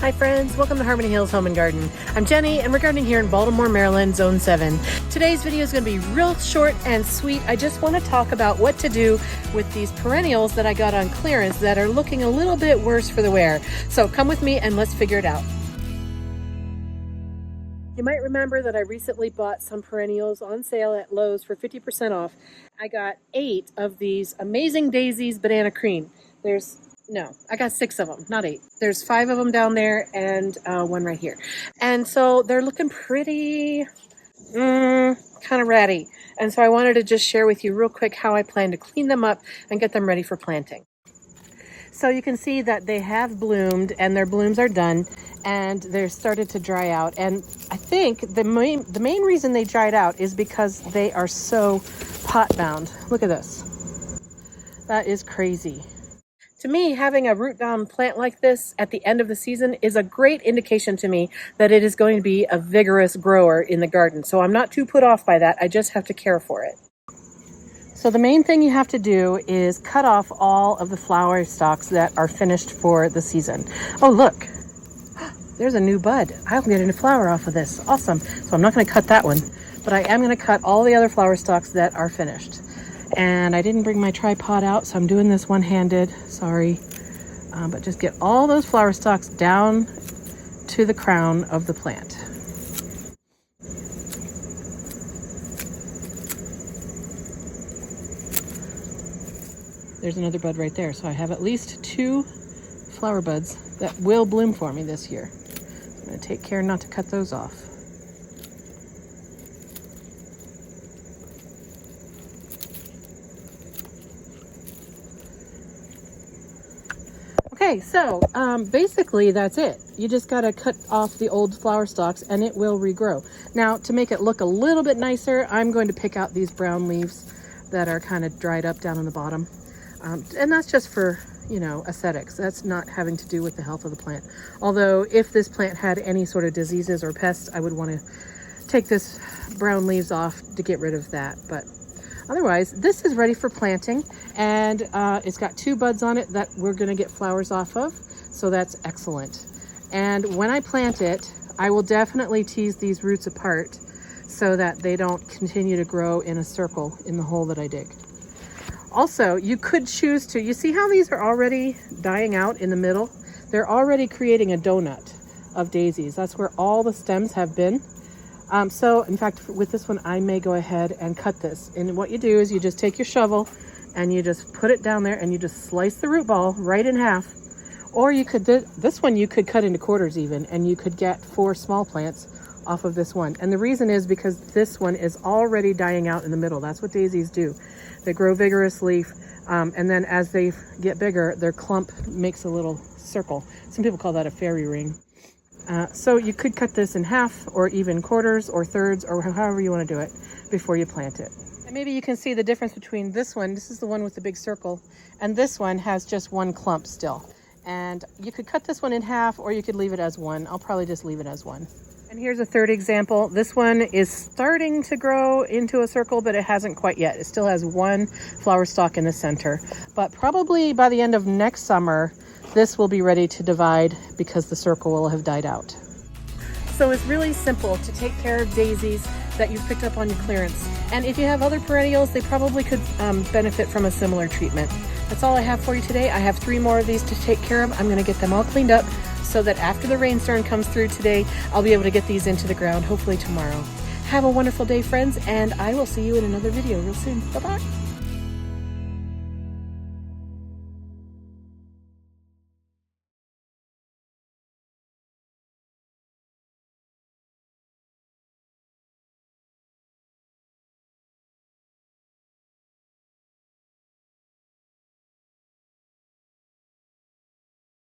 Hi friends, welcome to Harmony Hills Home and Garden. I'm Jenny and we're gardening here in Baltimore, Maryland, Zone 7. Today's video is going to be real short and sweet. I just want to talk about what to do with these perennials that I got on clearance that are looking a little bit worse for the wear. So come with me and let's figure it out. You might remember that I recently bought some perennials on sale at Lowe's for 50% off. I got 8 of these Amazing Daisies Banana Cream. I got 6 of them, not 8. There's 5 of them down there and 1 right here. And so they're looking pretty kind of ratty. And so I wanted to just share with you real quick how I plan to clean them up and get them ready for planting. So you can see that they have bloomed and their blooms are done and they're started to dry out. And I think the main reason they dried out is because they are so pot bound. Look at this. That is crazy. To me, having a root bound plant like this at the end of the season is a great indication to me that it is going to be a vigorous grower in the garden. So I'm not too put off by that. I just have to care for it. So the main thing you have to do is cut off all of the flower stalks that are finished for the season. Oh, look, there's a new bud. I'll get a flower off of this. Awesome. So I'm not going to cut that one, but I am going to cut all the other flower stalks that are finished. And I didn't bring my tripod out, so I'm doing this one-handed. Sorry. But just get all those flower stalks down to the crown of the plant. There's another bud right there. So I have at least 2 flower buds that will bloom for me this year. I'm going to take care not to cut those off. Okay, so basically that's it. You just got to cut off the old flower stalks and it will regrow. Now, to make it look a little bit nicer, I'm going to pick out these brown leaves that are kind of dried up down on the bottom. And that's just for, aesthetics. That's not having to do with the health of the plant. Although if this plant had any sort of diseases or pests, I would want to take this brown leaves off to get rid of that. But otherwise, this is ready for planting, and it's got 2 buds on it that we're going to get flowers off of, so that's excellent. And when I plant it, I will definitely tease these roots apart so that they don't continue to grow in a circle in the hole that I dig. Also, you could choose to, you see how these are already dying out in the middle? They're already creating a donut of daisies. That's where all the stems have been. So in fact, with this one, I may go ahead and cut this. And what you do is you just take your shovel and you just put it down there and you just slice the root ball right in half. Or you could, this one you could cut into quarters even, and you could get 4 small plants off of this one. And the reason is because this one is already dying out in the middle. That's what daisies do. They grow vigorously, and then as they get bigger, their clump makes a little circle. Some people call that a fairy ring. So you could cut this in half or even quarters or thirds or however you want to do it before you plant it. And maybe you can see the difference between this one. This is the one with the big circle, and this one has just 1 clump still. And you could cut this one in half or you could leave it as 1. I'll probably just leave it as 1. And here's a third example. This one is starting to grow into a circle, but it hasn't quite yet. It still has 1 flower stalk in the center. But probably by the end of next summer, this will be ready to divide because the circle will have died out. So it's really simple to take care of daisies that you've picked up on your clearance. And if you have other perennials, they probably could benefit from a similar treatment. That's all I have for you today. I have 3 more of these to take care of. I'm going to get them all cleaned up so that after the rainstorm comes through today, I'll be able to get these into the ground, hopefully tomorrow. Have a wonderful day, friends, and I will see you in another video real soon. Bye-bye.